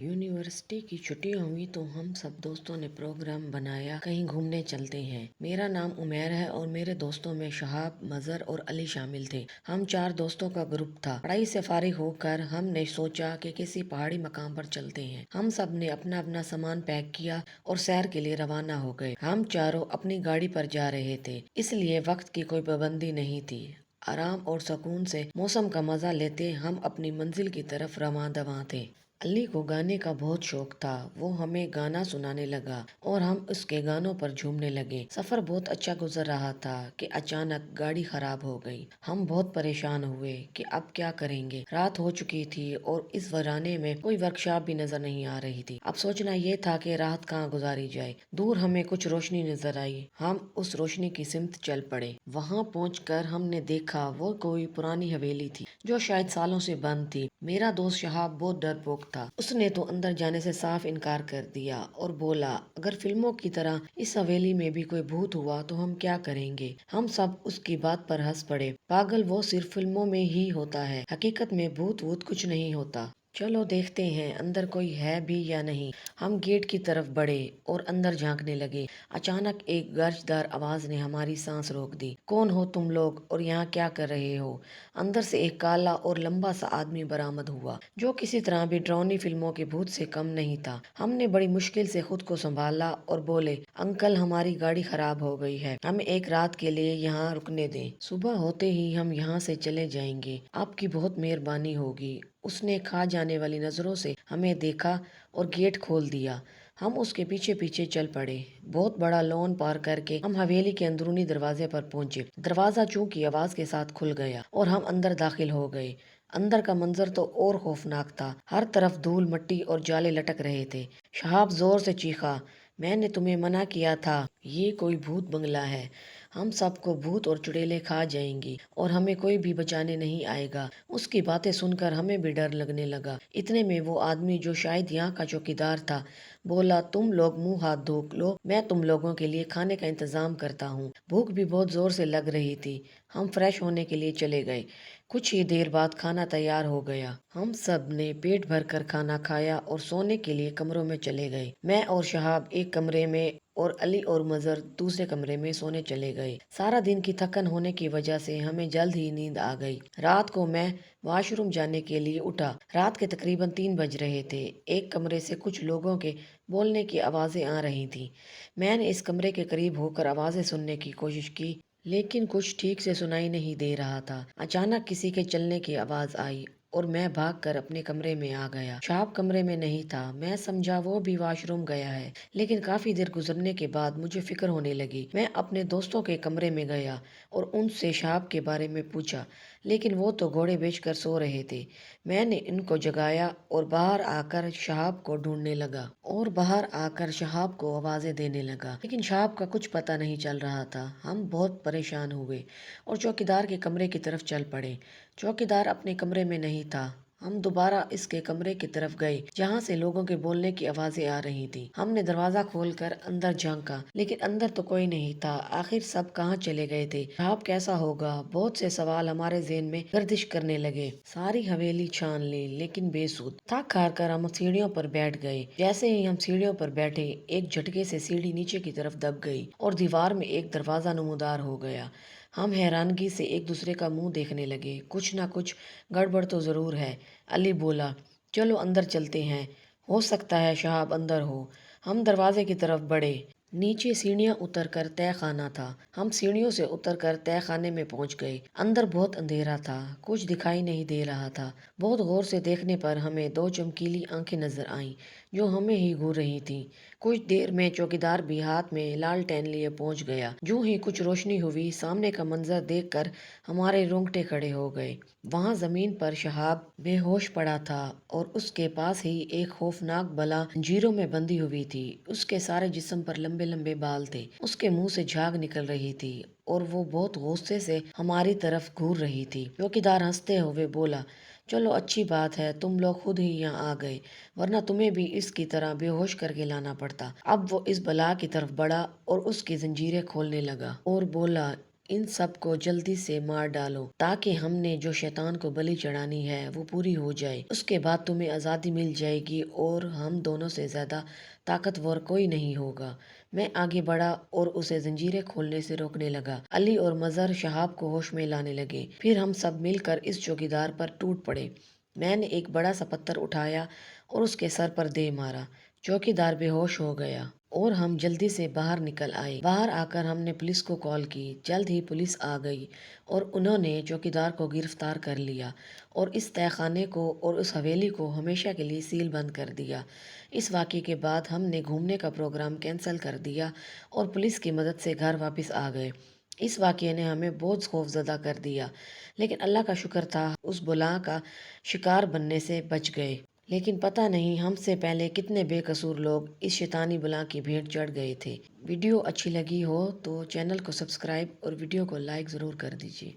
University की छुट्टियां हुई तो हम सब दोस्तों ने प्रोग्राम बनाया कहीं घूमने चलते हैं। मेरा नाम उमेर है और मेरे दोस्तों में शहाब, मजर और अली शामिल थे। हम 4 दोस्तों का ग्रुप था। पढ़ाई से फारिग होकर हमने सोचा कि किसी पहाड़ी मकाम पर चलते हैं। हम सब ने अपना अपना सामान पैक किया और सैर के लिए रवाना हो गए। हम चारों अपनी गाड़ी पर जा रहे थे, इसलिए वक्त की कोई पाबंदी नहीं थी। आराम और सुकून से मौसम का मजा लेते हम अपनी मंजिल की तरफ रवां दवां थे। अली को गाने का बहुत शौक था। वो हमें गाना सुनाने लगा और हम उसके गानों पर झूमने लगे। सफर बहुत अच्छा गुजर रहा था कि अचानक गाड़ी खराब हो गई। हम बहुत परेशान हुए कि अब क्या करेंगे। रात हो चुकी थी और इस वीराने में कोई वर्कशॉप भी नजर नहीं आ रही थी। अब सोचना ये था कि रात कहाँ गुजारी जाए। दूर हमें कुछ रोशनी नजर आई। हम उस रोशनी की सिमत चल पड़े। वहाँ पहुंचकर हमने देखा वो कोई पुरानी हवेली थी जो शायद सालों से बंद थी। मेरा दोस्त शहाब बहुत डरपोक था। उसने तो अंदर जाने से साफ इनकार कर दिया और बोला, अगर फिल्मों की तरह इस हवेली में भी कोई भूत हुआ तो हम क्या करेंगे। हम सब उसकी बात पर हंस पड़े। पागल, वो सिर्फ फिल्मों में ही होता है, हकीकत में भूत वूत कुछ नहीं होता। चलो देखते हैं अंदर कोई है भी या नहीं। हम गेट की तरफ बढ़े और अंदर झांकने लगे। अचानक एक गर्जदार आवाज ने हमारी सांस रोक दी। कौन हो तुम लोग और यहाँ क्या कर रहे हो? अंदर से एक काला और लंबा सा आदमी बरामद हुआ जो किसी तरह भी डरावनी फिल्मों के भूत से कम नहीं था। हमने बड़ी मुश्किल से खुद को संभाला और बोले, अंकल हमारी गाड़ी खराब हो गई है, हमें एक रात के लिए यहाँ रुकने दें। सुबह होते ही हम यहाँ से चले जाएंगे, आपकी बहुत मेहरबानी होगी। उसने खा जाने वाली नजरों से हमें देखा और गेट खोल दिया। हम उसके पीछे पीछे चल पड़े। बहुत बड़ा लॉन पार करके हम हवेली के अंदरूनी दरवाजे पर पहुंचे। दरवाजा चूंकि आवाज के साथ खुल गया और हम अंदर दाखिल हो गए। अंदर का मंजर तो और खौफनाक था। हर तरफ धूल, मिट्टी और जाले लटक रहे थे। शहाब जोर से चीखा, मैंने तुम्हें मना किया था, ये कोई भूत बंगला है। हम सबको भूत और चुड़ैलें खा जाएंगी और हमें कोई भी बचाने नहीं आएगा। उसकी बातें सुनकर हमें भी डर लगने लगा। इतने में वो आदमी जो शायद यहाँ का चौकीदार था बोला, तुम लोग मुंह हाथ धो लो, मैं तुम लोगों के लिए खाने का इंतजाम करता हूँ। भूख भी बहुत जोर से लग रही थी। हम फ्रेश होने के लिए चले गए। कुछ ही देर बाद खाना तैयार हो गया। हम सब ने पेट भर कर खाना खाया और सोने के लिए कमरों में चले गए। मैं और शहाब एक कमरे में और अली और मजर दूसरे कमरे में सोने चले गए। सारा दिन की थकन होने की वजह से हमें जल्द ही नींद आ गई। रात को मैं वॉशरूम जाने के लिए उठा। रात के तकरीबन 3 बज रहे थे। एक कमरे से कुछ लोगों के बोलने की आवाजें आ रही थी। मैंने इस कमरे के करीब होकर आवाजें सुनने की कोशिश की, लेकिन कुछ ठीक से सुनाई नहीं दे रहा था। अचानक किसी के चलने की आवाज आई और मैं भागकर अपने कमरे में आ गया। शहाब कमरे में नहीं था। मैं समझा वो भी वॉशरूम गया है, लेकिन काफी देर गुजरने के बाद मुझे फिक्र होने लगी। मैं अपने दोस्तों के कमरे में गया और उनसे शहाब के बारे में पूछा, लेकिन वो तो घोड़े बेचकर सो रहे थे। मैंने इनको जगाया और बाहर आकर शहाब को ढूंढने लगा आवाजें देने लगा, लेकिन शहाब का कुछ पता नहीं चल रहा था। हम बहुत परेशान हुए और चौकीदार के कमरे की तरफ चल पड़े। चौकीदार अपने कमरे में नहीं था। हम दोबारा इसके कमरे की तरफ गए जहाँ से लोगों के बोलने की आवाजें आ रही थी। हमने दरवाजा खोलकर अंदर झांका, लेकिन अंदर तो कोई नहीं था। आखिर सब कहाँ चले गए थे? शहाब कैसा होगा? बहुत से सवाल हमारे ज़हन में गर्दिश करने लगे। सारी हवेली छान ली, लेकिन बेसुध। थक हार कर हम सीढ़ियों पर बैठ गए। जैसे ही हम सीढ़ियों पर बैठे, एक झटके से सीढ़ी नीचे की तरफ दब गई और दीवार में एक दरवाजा नमूदार हो गया। हम हैरानगी से एक दूसरे का मुंह देखने लगे। कुछ ना कुछ गड़बड़ तो जरूर है। अली बोला, चलो अंदर चलते हैं, हो सकता है शहाब अंदर हो। हम दरवाजे की तरफ बढ़े। नीचे सीढ़ियां उतर कर तय खाना था। हम सीढ़ियों से उतर कर तय खाने में पहुंच गए। अंदर बहुत अंधेरा था, कुछ दिखाई नहीं दे रहा था। बहुत गौर से देखने पर हमें 2 चमकीली आंखें नजर आईं जो हमें ही घूर रही थीं। कुछ देर में चौकीदार भी हाथ में लालटेन लिए पहुंच गया। जो ही कुछ रोशनी हुई, सामने का मंजर देखकर हमारे रोंगटे खड़े हो गए। वहां जमीन पर शहाब बेहोश पड़ा था और उसके पास ही एक खौफनाक बला जंजीरों में बंधी हुई थी। उसके सारे जिस्म पर लंबे लंबे बाल थे। उसके मुंह से झाग निकल रही थी और वो बहुत गुस्से से हमारी तरफ घूर रही थी। चौकीदार हंसते हुए बोला, चलो अच्छी बात है तुम लोग खुद ही यहाँ आ गए, वरना तुम्हें भी इसकी तरह बेहोश करके लाना पड़ता। अब वो इस बला की तरफ बढ़ा और उसकी जंजीरें खोलने लगा और बोला, ان سب کو جلدی سے مار ڈالو تاکہ ہم نے جو شیطان کو بلی چڑھانی ہے وہ پوری ہو جائے۔ اس کے بعد تمہیں آزادی مل جائے گی اور ہم دونوں سے زیادہ طاقتور کوئی نہیں ہوگا۔ میں آگے بڑھا اور اسے زنجیریں کھولنے سے روکنے لگا۔ علی اور مظہر شہاب کو ہوش میں لانے لگے۔ پھر ہم سب مل کر اس چوکیدار پر ٹوٹ پڑے۔ میں نے ایک بڑا سا پتھر اٹھایا اور اس کے سر پر دے مارا۔ چوکیدار بے ہوش ہو گیا اور ہم جلدی سے باہر نکل آئے۔ باہر آ کر ہم نے پولیس کو کال کی۔ جلد ہی پولیس آ گئی اور انہوں نے چوکیدار کو گرفتار کر لیا اور اس تہہ خانے کو اور اس حویلی کو ہمیشہ کے لیے سیل بند کر دیا۔ اس واقعے کے بعد ہم نے گھومنے کا پروگرام کینسل کر دیا اور پولیس کی مدد سے گھر واپس آ گئے۔ اس واقعے نے ہمیں بہت خوف زدہ کر دیا، لیکن اللہ کا شکر تھا اس بلا کا شکار بننے سے بچ گئے۔ لیکن پتہ نہیں ہم سے پہلے کتنے بے قصور لوگ اس شیطانی بلا کی بھیٹ چڑھ گئے تھے۔ ویڈیو اچھی لگی ہو تو چینل کو سبسکرائب اور ویڈیو کو لائک ضرور کر دیجیے۔